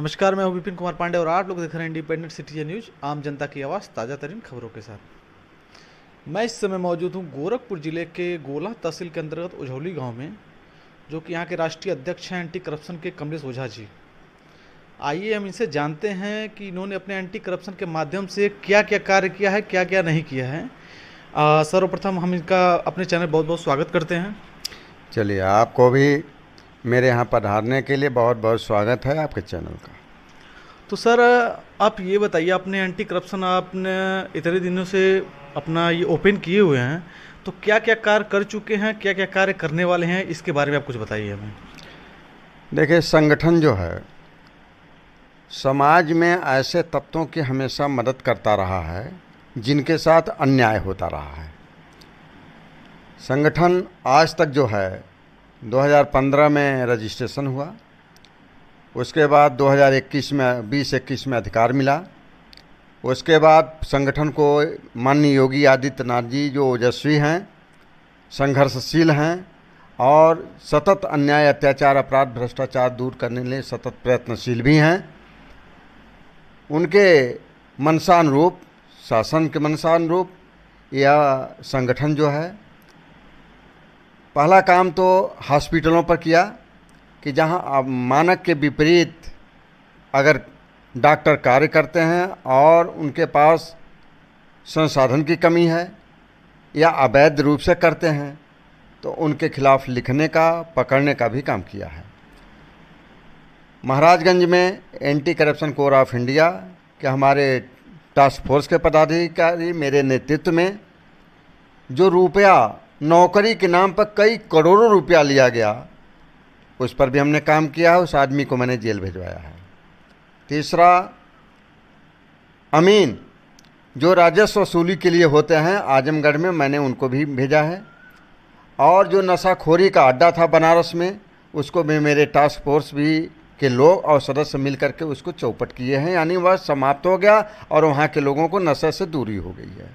नमस्कार, मैं हूं विपिन कुमार पांडे और आप लोग देख रहे हैं इंडिपेंडेंट सिटीजन न्यूज, आम जनता की आवाज़, ताज़ा तरीन खबरों के साथ। मैं इस समय मौजूद हूं गोरखपुर जिले के गोला तहसील के अंतर्गत उझौली गांव में, जो कि यहां के राष्ट्रीय अध्यक्ष हैं एंटी करप्शन के कमलेश ओझा जी। आइए हम इनसे जानते हैं कि इन्होंने अपने एंटी करप्शन के माध्यम से क्या क्या कार्य किया है, क्या क्या नहीं किया है। सर्वप्रथम हम इनका अपने चैनल बहुत बहुत स्वागत करते हैं। चलिए, आपको भी मेरे यहाँ पधारने के लिए बहुत बहुत स्वागत है आपके चैनल का। तो सर, आप ये बताइए, अपने एंटी करप्शन आपने इतने दिनों से अपना ये ओपन किए हुए हैं, तो क्या क्या कार्य कर चुके हैं, क्या क्या कार्य करने वाले हैं, इसके बारे में आप कुछ बताइए हमें। देखिए, संगठन जो है समाज में ऐसे तत्वों की हमेशा मदद करता रहा है जिनके साथ अन्याय होता रहा है। संगठन आज तक जो है 2015 में रजिस्ट्रेशन हुआ, उसके बाद 2021 में 2021 में अधिकार मिला। उसके बाद संगठन को माननीय योगी आदित्यनाथ जी, जो ओजस्वी हैं, संघर्षशील हैं और सतत अन्याय, अत्याचार, अपराध, भ्रष्टाचार दूर करने के लिए सतत प्रयत्नशील भी हैं, उनके मनसानुरूप, शासन के मनसानुरूप यह संगठन जो है पहला काम तो हॉस्पिटलों पर किया कि जहां मानक के विपरीत अगर डॉक्टर कार्य करते हैं और उनके पास संसाधन की कमी है या अवैध रूप से करते हैं तो उनके खिलाफ लिखने का, पकड़ने का भी काम किया है। महाराजगंज में anti corruption core of India के हमारे टास्क फोर्स के पदाधिकारी मेरे नेतृत्व में जो रुपया नौकरी के नाम पर कई करोड़ों रुपया लिया गया, उस पर भी हमने काम किया है। उस आदमी को मैंने जेल भिजवाया है। तीसरा, अमीन जो राजस्व वसूली के लिए होते हैं आजमगढ़ में, मैंने उनको भी भेजा है। और जो नशाखोरी का अड्डा था बनारस में, उसको भी मेरे टास्क फोर्स भी के लोग और सदस्य मिल करके उसको चौपट किए हैं, यानी वह समाप्त हो गया और वहाँ के लोगों को नशे से दूरी हो गई है।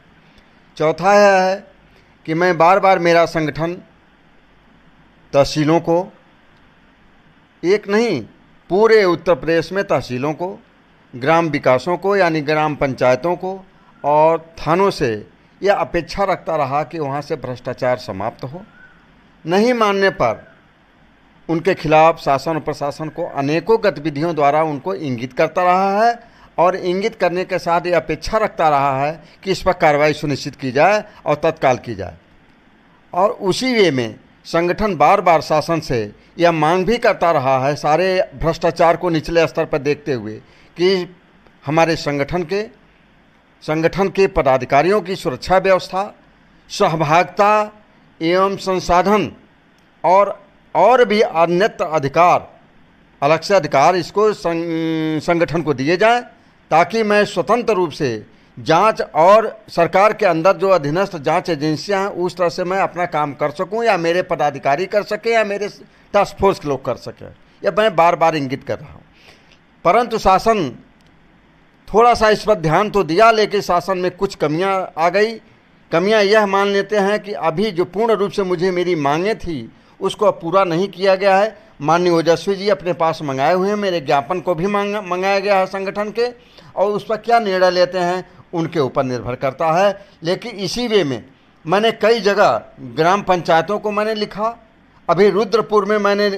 चौथा है कि मैं बार बार मेरा संगठन तहसीलों को, एक नहीं पूरे उत्तर प्रदेश में तहसीलों को, ग्राम विकासों को यानी ग्राम पंचायतों को और थानों से यह अपेक्षा रखता रहा कि वहाँ से भ्रष्टाचार समाप्त हो। नहीं मानने पर उनके खिलाफ शासन और प्रशासन को अनेकों गतिविधियों द्वारा उनको इंगित करता रहा है और इंगित करने के साथ ये अपेक्षा रखता रहा है कि इस पर कार्रवाई सुनिश्चित की जाए और तत्काल की जाए। और उसी वे में संगठन बार बार शासन से यह मांग भी करता रहा है, सारे भ्रष्टाचार को निचले स्तर पर देखते हुए, कि हमारे संगठन के पदाधिकारियों की सुरक्षा व्यवस्था, सहभागिता एवं संसाधन और भी अन्यत्र अधिकार, अलग से अधिकार इसको संगठन को दिए जाएं, ताकि मैं स्वतंत्र रूप से जांच और सरकार के अंदर जो अधीनस्थ जांच एजेंसियां हैं उस तरह से मैं अपना काम कर सकूं, या मेरे पदाधिकारी कर सके या मेरे टास्क फोर्स के लोग कर सके। यह मैं बार बार इंगित कर रहा हूं। परंतु शासन थोड़ा सा इस पर ध्यान तो दिया, लेकिन शासन में कुछ कमियां आ गई। कमियां यह मान लेते हैं कि अभी जो पूर्ण रूप से मुझे मेरी मांगें थी उसको अब पूरा नहीं किया गया है। माननीय ओजस्वी जी अपने पास मंगाए हुए हैं, मेरे ज्ञापन को भी मंगाया गया है संगठन के, और उस पर क्या निर्णय लेते हैं उनके ऊपर निर्भर करता है। लेकिन इसी वे में मैंने कई जगह ग्राम पंचायतों को मैंने लिखा। अभी रुद्रपुर में मैंने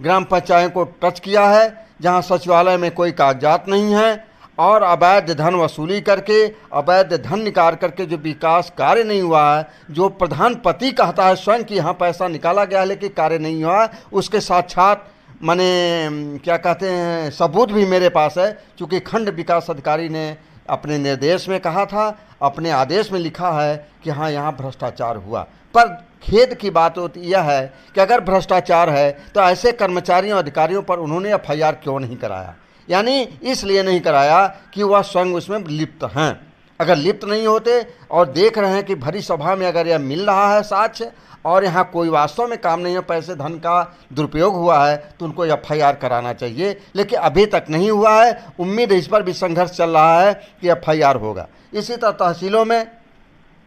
ग्राम पंचायत को टच किया है, जहां सचिवालय में कोई कागजात नहीं है और अवैध धन वसूली करके, अवैध धन निकाल करके जो विकास कार्य नहीं हुआ है, जो प्रधानपति कहता है स्वयं कि यहाँ पैसा निकाला गया है लेकिन कार्य नहीं हुआ है, उसके साक्षात माने क्या कहते हैं सबूत भी मेरे पास है। चूँकि खंड विकास अधिकारी ने अपने निर्देश में कहा था, अपने आदेश में लिखा है कि हाँ यहाँ भ्रष्टाचार हुआ। पर खेद की बात होती यह है कि अगर भ्रष्टाचार है तो ऐसे कर्मचारियों अधिकारियों पर उन्होंने एफआईआर क्यों नहीं कराया? यानी इसलिए नहीं कराया कि वह स्वयं उसमें लिप्त हैं। अगर लिप्त नहीं होते और देख रहे हैं कि भरी सभा में अगर यह मिल रहा है साक्ष्य और यहाँ कोई वास्तव में काम नहीं है, पैसे धन का दुरुपयोग हुआ है, तो उनको एफआईआर कराना चाहिए। लेकिन अभी तक नहीं हुआ है। उम्मीद है इस पर भी संघर्ष चल रहा है कि एफआईआर होगा। इसी तरह तहसीलों में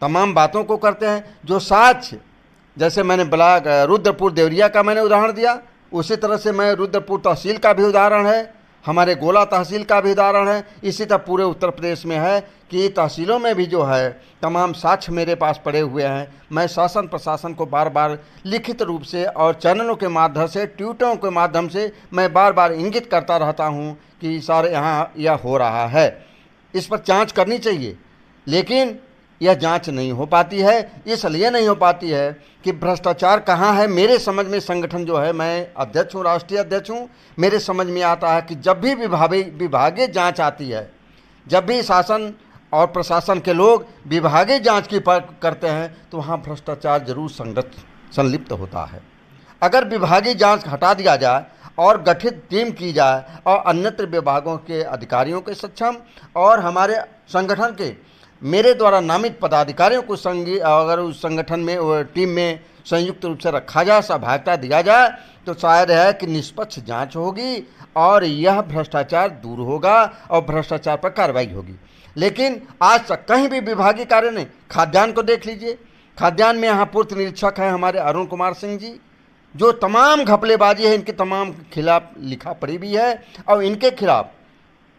तमाम बातों को करते हैं जो साक्ष्य, जैसे मैंने रुद्रपुर देवरिया का मैंने उदाहरण दिया, उसी तरह से मैं रुद्रपुर तहसील का भी उदाहरण है हमारे गोला तहसील का भी उदाहरण है। इसी तरह पूरे उत्तर प्रदेश में है कि तहसीलों में भी जो है तमाम साक्ष्य मेरे पास पड़े हुए हैं। मैं शासन प्रशासन को बार बार लिखित रूप से और चैनलों के माध्यम से, ट्वीटों के माध्यम से मैं बार बार इंगित करता रहता हूं कि सर यहाँ यह हो रहा है, इस पर जांच करनी चाहिए। लेकिन यह जांच नहीं हो पाती है। इसलिए नहीं हो पाती है कि भ्रष्टाचार कहाँ है। मेरे समझ में संगठन जो है, मैं अध्यक्ष हूँ, राष्ट्रीय अध्यक्ष हूँ, मेरे समझ में आता है कि जब भी विभागीय जांच आती है, जब भी शासन और प्रशासन के लोग विभागीय जांच की करते हैं तो वहाँ भ्रष्टाचार जरूर संलिप्त होता है। अगर विभागीय जांच हटा दिया जाए और गठित टीम की जाए और अन्यत्र विभागों के अधिकारियों के सक्षम और हमारे संगठन के मेरे द्वारा नामित पदाधिकारियों को अगर उस संगठन में टीम में संयुक्त रूप से रखा जाए, सहभागिता दिया जाए, तो शायद है कि निष्पक्ष जांच होगी और यह भ्रष्टाचार दूर होगा और भ्रष्टाचार पर कार्रवाई होगी। लेकिन आज तक कहीं भी विभागीय कार्य नहीं। खाद्यान्न को देख लीजिए, खाद्यान्न में यहाँ पूर्व निरीक्षक हैं हमारे अरुण कुमार सिंह जी, जो तमाम घपलेबाजी है इनके तमाम खिलाफ लिखा पड़ी भी है और इनके खिलाफ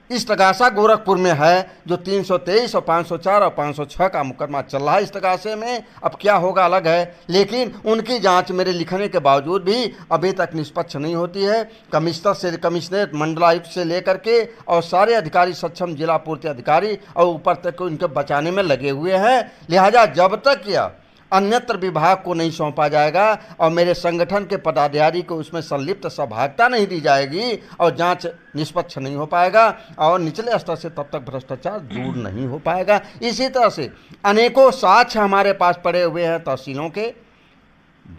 इस तगासा गोरखपुर में है जो 323 और 504 और 506 का मुकदमा चल रहा है इस तगासे में। अब क्या होगा अलग है, लेकिन उनकी जांच मेरे लिखने के बावजूद भी अभी तक निष्पक्ष नहीं होती है। कमिश्नर से कमिश्नरेट, मंडलायुक्त से लेकर के और सारे अधिकारी, सक्षम जिला पूर्ति अधिकारी और ऊपर तक को इनको बचाने में लगे हुए हैं। लिहाजा जब तक यह अन्यत्र विभाग को नहीं सौंपा जाएगा और मेरे संगठन के पदाधिकारी को उसमें संलिप्त सहभागिता नहीं दी जाएगी और जांच निष्पक्ष नहीं हो पाएगा और निचले स्तर से तब तक भ्रष्टाचार दूर नहीं हो पाएगा। इसी तरह से अनेकों साक्ष्य हमारे पास पड़े हुए हैं तहसीलों के,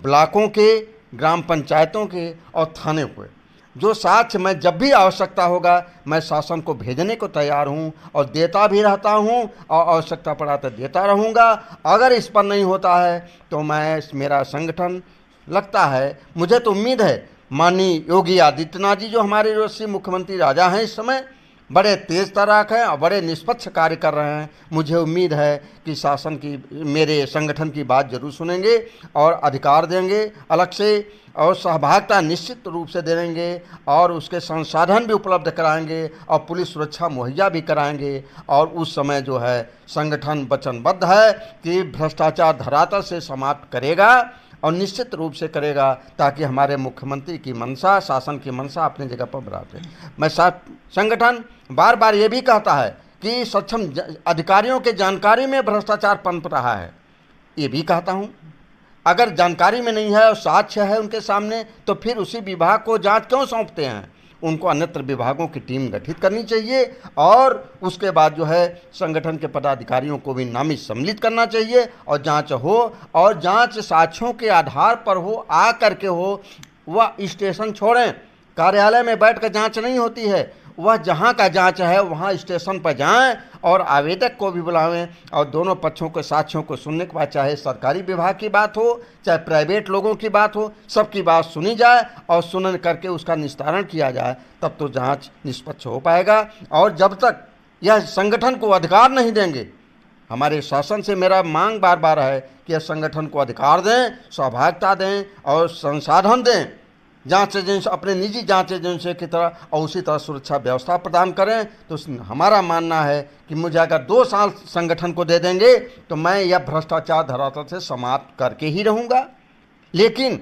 ब्लॉकों के, ग्राम पंचायतों के और थाने के, जो साक्ष्य मैं जब भी आवश्यकता होगा मैं शासन को भेजने को तैयार हूँ और देता भी रहता हूँ और आवश्यकता पड़ा तो देता रहूँगा। अगर इस पर नहीं होता है तो मेरा संगठन, लगता है, मुझे तो उम्मीद है माननीय योगी आदित्यनाथ जी जो हमारे यशस्वी मुख्यमंत्री राजा हैं इस समय, बड़े तेज तर्राक हैं और बड़े निष्पक्ष कार्य कर रहे हैं। मुझे उम्मीद है कि शासन की, मेरे संगठन की बात जरूर सुनेंगे और अधिकार देंगे अलग से और सहभागिता निश्चित रूप से देंगे और उसके संसाधन भी उपलब्ध कराएंगे और पुलिस सुरक्षा मुहैया भी कराएंगे। और उस समय जो है संगठन वचनबद्ध है कि भ्रष्टाचार धरातल से समाप्त करेगा और निश्चित रूप से करेगा ताकि हमारे मुख्यमंत्री की मंशा, शासन की मंशा अपनी जगह पर बराबर है। मैं संगठन बार बार ये भी कहता है कि सक्षम अधिकारियों के जानकारी में भ्रष्टाचार पनप रहा है, ये भी कहता हूँ। अगर जानकारी में नहीं है और साक्ष्य है उनके सामने तो फिर उसी विभाग को जांच क्यों सौंपते हैं? उनको अन्यत्र विभागों की टीम गठित करनी चाहिए और उसके बाद जो है संगठन के पदाधिकारियों को भी नामित सम्मिलित करना चाहिए और जांच हो और जांच साक्ष्यों के आधार पर हो, आ करके हो। वह स्टेशन छोड़ें, कार्यालय में बैठ कर जाँच नहीं होती है, वह जहाँ का जांच है वहाँ स्टेशन पर जाएं और आवेदक को भी बुलावें और दोनों पक्षों के साक्ष्यों को सुनने के बाद, चाहे सरकारी विभाग की बात हो चाहे प्राइवेट लोगों की बात हो, सबकी बात सुनी जाए और सुन करके उसका निस्तारण किया जाए, तब तो जांच निष्पक्ष हो पाएगा। और जब तक यह संगठन को अधिकार नहीं देंगे, हमारे शासन से मेरा मांग बार बार है कि यह संगठन को अधिकार दें, सहभागिता दें और संसाधन दें जांच एजेंसी, अपने निजी जांच एजेंसी की तरह, और उसी तरह सुरक्षा व्यवस्था प्रदान करें। तो हमारा मानना है कि मुझे अगर 2 साल संगठन को दे देंगे तो मैं यह भ्रष्टाचार धरातल से समाप्त करके ही रहूँगा। लेकिन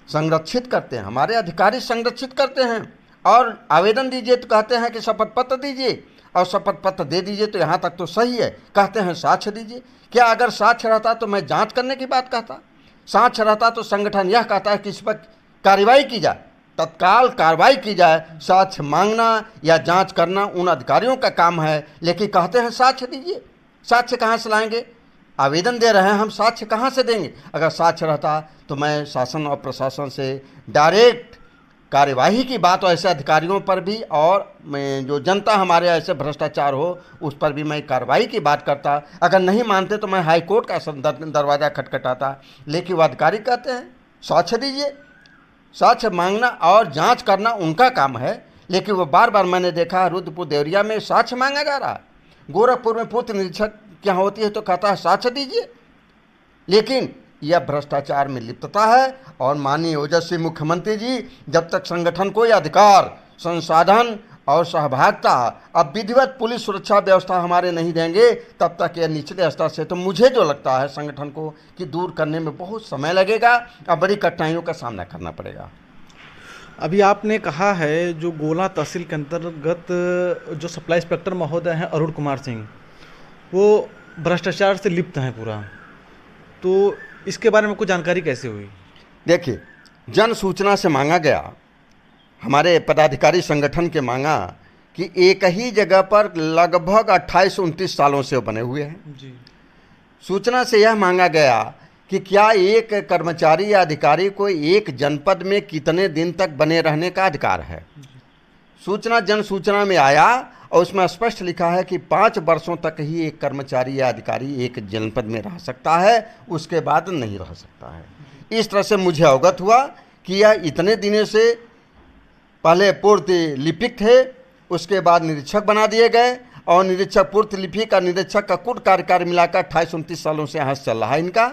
संरक्षित करते हैं, हमारे अधिकारी संरक्षित करते हैं और आवेदन दीजिए तो कहते हैं कि शपथ पत्र दीजिए और शपथ पत्र दे दीजिए तो यहाँ तक तो सही है, कहते हैं साक्ष्य दीजिए। क्या अगर साक्ष्य रहता तो मैं जाँच करने की बात कहता? साक्ष्य रहता तो संगठन यह कहता है कि इस पर कार्रवाई की जाए, तत्काल कार्रवाई की जाए। साक्ष्य मांगना या जांच करना उन अधिकारियों का काम है, लेकिन कहते हैं साक्ष्य दीजिए। साक्ष्य कहाँ से लाएंगे? आवेदन दे रहे हैं हम, साक्ष्य कहाँ से देंगे? अगर साक्ष्य रहता तो मैं शासन और प्रशासन से डायरेक्ट कार्यवाही की बात हो ऐसे अधिकारियों पर भी, और मैं जो जनता हमारे ऐसे भ्रष्टाचार हो उस पर भी मैं कार्रवाई की बात करता। अगर नहीं मानते तो मैं हाई कोर्ट का दरवाज़ा खटखटाता। लेकिन वो अधिकारी कहते हैं साक्ष्य दीजिए। साक्ष्य मांगना और जांच करना उनका काम है, लेकिन वो बार बार मैंने देखा रुद्रपुर देवरिया में साक्ष्य मांगा जा रहा है। गोरखपुर में पूर्व निरीक्षक क्या होती है तो कहता है साक्ष्य दीजिए। लेकिन यह भ्रष्टाचार में लिप्तता है। और माननीय ओजस्वी मुख्यमंत्री जी जब तक संगठन को यह अधिकार, संसाधन और सहभागिता, अब विधिवत पुलिस सुरक्षा व्यवस्था हमारे नहीं देंगे, तब तक यह निचले स्तर से, तो मुझे जो लगता है संगठन को कि दूर करने में बहुत समय लगेगा और बड़ी कठिनाइयों का सामना करना पड़ेगा। अभी आपने कहा है जो गोला तहसील के अंतर्गत जो सप्लाई इंस्पेक्टर महोदय हैं अरुण कुमार सिंह, वो भ्रष्टाचार से लिप्त हैं पूरा, तो इसके बारे में कुछ जानकारी कैसे हुई? देखिए, जन सूचना से मांगा गया, हमारे पदाधिकारी संगठन के मांगा कि एक ही जगह पर लगभग 28-29 सालों से वो बने हुए हैं जी। सूचना से यह मांगा गया कि क्या एक कर्मचारी या अधिकारी को एक जनपद में कितने दिन तक बने रहने का अधिकार है। सूचना जन सूचना में आया और उसमें स्पष्ट लिखा है कि 5 वर्षों तक ही एक कर्मचारी या अधिकारी एक जनपद में रह सकता है, उसके बाद नहीं रह सकता है। इस तरह से मुझे अवगत हुआ कि यह इतने दिनों से पहले पूर्ति लिपिक थे, उसके बाद निरीक्षक बना दिए गए और निरीक्षक, पूर्ति लिपिक का निरीक्षक का कुल कार्यकाल मिलाकर 28-29 सालों से यहाँ से चल रहा है इनका।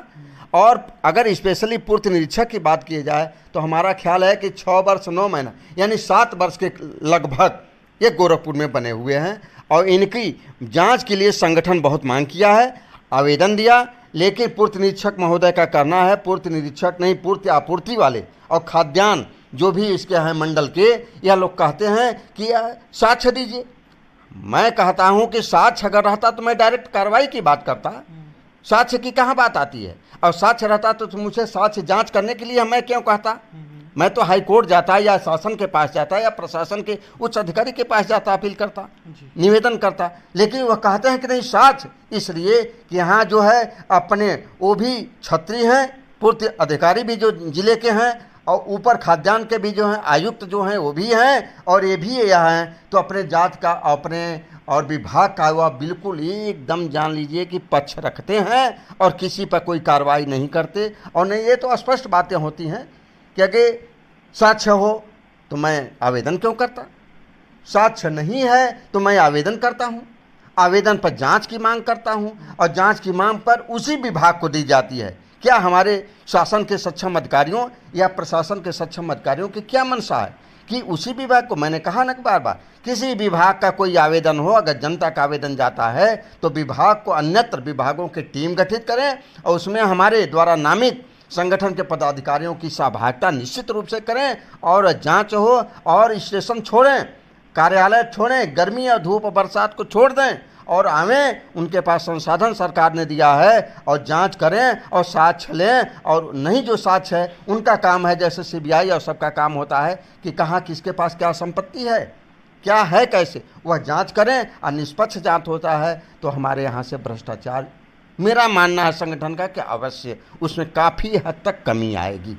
और अगर स्पेशली पूर्ति निरीक्षक की बात की जाए तो हमारा ख्याल है कि 6 वर्ष 9 महीना यानी 7 वर्ष के लगभग ये गोरखपुर में बने हुए हैं। और इनकी जांच के लिए संगठन बहुत मांग किया है, आवेदन दिया, लेकिन पूर्ति निरीक्षक महोदय का कहना है, पूर्ति निरीक्षक नहीं, पूर्ति आपूर्ति वाले और खाद्यान्न जो भी इसके हैं मंडल के, यह लोग कहते हैं कि साक्ष्य दीजिए। मैं कहता हूं कि साक्ष्य अगर रहता तो मैं डायरेक्ट कार्रवाई की बात करता, साक्ष्य की कहाँ बात आती है। और साक्ष्य रहता तो मुझे साक्ष्य जांच करने के लिए मैं क्यों कहता, मैं तो हाई कोर्ट जाता या शासन के पास जाता या प्रशासन के उच्च अधिकारी के पास जाता, अपील करता, निवेदन करता। लेकिन वह कहते हैं कि नहीं साक्ष्य, इसलिए कि यहाँ जो है अपने वो भी छत्री हैं, पूर्ति अधिकारी भी जो जिले के हैं और ऊपर खाद्यान्न के भी जो हैं आयुक्त जो हैं वो भी हैं और ये भी यहाँ हैं, तो अपने जात का अपने और विभाग का वह बिल्कुल एकदम जान लीजिए कि पक्ष रखते हैं और किसी पर कोई कार्रवाई नहीं करते। और नहीं, ये तो स्पष्ट बातें होती हैं कि अगर साक्ष्य हो तो मैं आवेदन क्यों करता, साक्ष्य नहीं है तो मैं आवेदन करता हूँ, आवेदन पर जांच की मांग करता हूँ और जांच की मांग पर उसी विभाग को दी जाती है। क्या हमारे शासन के सक्षम अधिकारियों या प्रशासन के सक्षम अधिकारियों की क्या मंशा है कि उसी विभाग को, मैंने कहा ना बार बार, किसी विभाग का कोई आवेदन हो, अगर जनता का आवेदन जाता है तो विभाग को अन्यत्र विभागों की टीम गठित करें और उसमें हमारे द्वारा नामित संगठन के पदाधिकारियों की सहभागिता निश्चित रूप से करें और जांच हो और स्टेशन छोड़ें, कार्यालय छोड़ें, गर्मी और धूप और बरसात को छोड़ दें और आवें, उनके पास संसाधन सरकार ने दिया है और जांच करें और साक्ष्य लें। और नहीं जो साक्ष्य है उनका काम है, जैसे सीबीआई और सबका काम होता है कि कहाँ किसके पास क्या संपत्ति है, क्या है, कैसे, वह जांच करें और निष्पक्ष जांच होता है तो हमारे यहाँ से भ्रष्टाचार, मेरा मानना है संगठन का कि अवश्य उसमें काफ़ी हद तक कमी आएगी।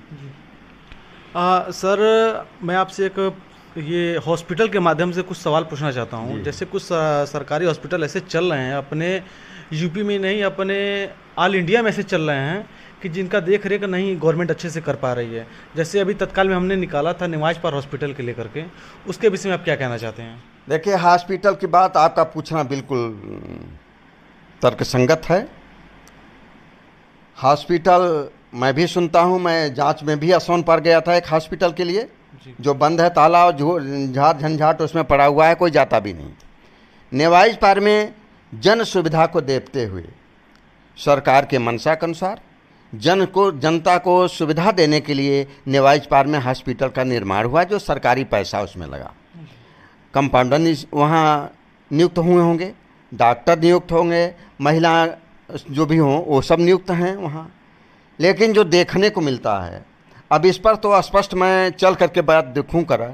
सर, मैं आपसे एक ये हॉस्पिटल के माध्यम से कुछ सवाल पूछना चाहता हूँ। जैसे कुछ सरकारी हॉस्पिटल ऐसे चल रहे हैं, अपने यूपी में नहीं अपने ऑल इंडिया में ऐसे चल रहे हैं कि जिनका देख रेख नहीं गवर्नमेंट अच्छे से कर पा रही है। जैसे अभी तत्काल में हमने निकाला था निवाज पार हॉस्पिटल के लेकर के, उसके विषय में आप क्या कहना चाहते हैं? देखिए, हॉस्पिटल की बात आपका पूछना बिल्कुल तर्कसंगत है। हॉस्पिटल मैं भी सुनता हूँ, मैं जांच में भी असोन पर गया था एक हॉस्पिटल के लिए जो बंद है, ताला और झाड़ झंझाट उसमें पड़ा हुआ है, कोई जाता भी नहीं। नेवाइज पार में जन सुविधा को देखते हुए सरकार के मंशा के अनुसार जनता को सुविधा देने के लिए नेवाइज पार में हॉस्पिटल का निर्माण हुआ, जो सरकारी पैसा उसमें लगा। कंपाउंडर वहाँ नियुक्त हुए होंगे, डॉक्टर नियुक्त होंगे, महिला जो भी हों वो सब नियुक्त हैं वहाँ। लेकिन जो देखने को मिलता है, अब इस पर तो स्पष्ट मैं चल करके बात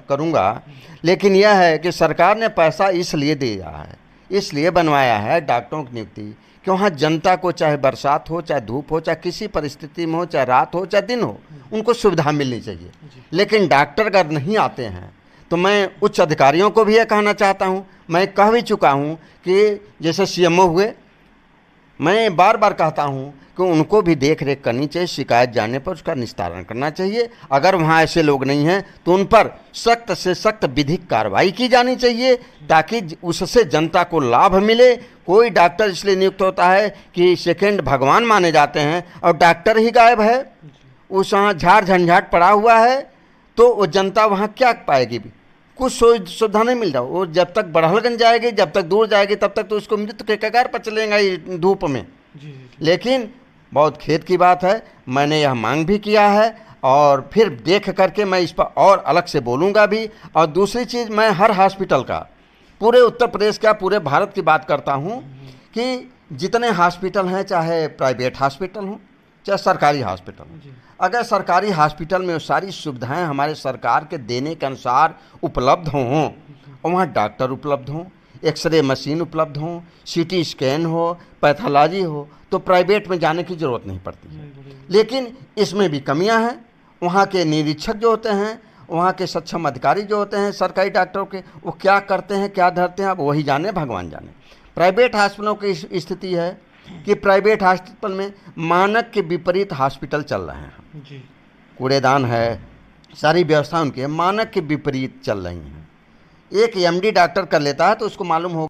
करूँगा, लेकिन यह है कि सरकार ने पैसा इसलिए दिया है, इसलिए बनवाया है डॉक्टरों की नियुक्ति कि वहाँ जनता को चाहे बरसात हो, चाहे धूप हो, चाहे किसी परिस्थिति में हो, चाहे रात हो, चाहे दिन हो, उनको सुविधा मिलनी चाहिए। लेकिन डॉक्टर अगर नहीं आते हैं तो मैं उच्च अधिकारियों को भी यह कहना चाहता हूँ, मैं कह भी चुका हूँ कि जैसे CMO हुए, मैं बार बार कहता हूँ कि उनको भी देख रेख करनी चाहिए, शिकायत जाने पर उसका निस्तारण करना चाहिए। अगर वहाँ ऐसे लोग नहीं हैं तो उन पर सख्त से सख्त विधिक कार्रवाई की जानी चाहिए, ताकि उससे जनता को लाभ मिले। कोई डॉक्टर इसलिए नियुक्त होता है कि सेकंड भगवान माने जाते हैं और डॉक्टर ही गायब है, उस वहाँ झाड़ झंझाट पड़ा हुआ है, तो वो जनता वहाँ क्या पाएगी भी? कुछ सुविधा नहीं मिल रहा। वो जब तक बड़हलगंज जाएगी, जब तक दूर जाएगी, तब तक तो उसको मृत्यु के कगार पर चलेगा ये धूप में। लेकिन बहुत खेद की बात है, मैंने यह मांग भी किया है और फिर देख करके मैं इस पर और अलग से बोलूँगा भी। और दूसरी चीज़, मैं हर हॉस्पिटल का, पूरे उत्तर प्रदेश का, पूरे भारत की बात करता हूँ कि जितने हॉस्पिटल हैं, चाहे प्राइवेट हॉस्पिटल हों चाहे सरकारी हॉस्पिटल हों, अगर सरकारी हॉस्पिटल में वो सारी सुविधाएं हमारे सरकार के देने के अनुसार उपलब्ध हों और वहाँ डॉक्टर उपलब्ध हों, एक्सरे मशीन उपलब्ध हों, सीटी स्कैन हो, पैथोलॉजी हो, तो प्राइवेट में जाने की ज़रूरत नहीं पड़ती है। लेकिन इसमें भी कमियां हैं। वहाँ के निरीक्षक जो होते हैं, वहाँ के सक्षम अधिकारी जो होते हैं सरकारी डॉक्टरों के, वो क्या करते हैं, क्या धरते हैं, अब वही जाने, भगवान जाने। प्राइवेट हॉस्पिटलों की स्थिति है कि प्राइवेट हॉस्पिटल में मानक के विपरीत हॉस्पिटल चल रहे हैं जी। कूड़ेदान है, सारी व्यवस्था उनकी है, मानक के विपरीत चल रही हैं। एक एमडी डॉक्टर कर लेता है तो उसको मालूम हो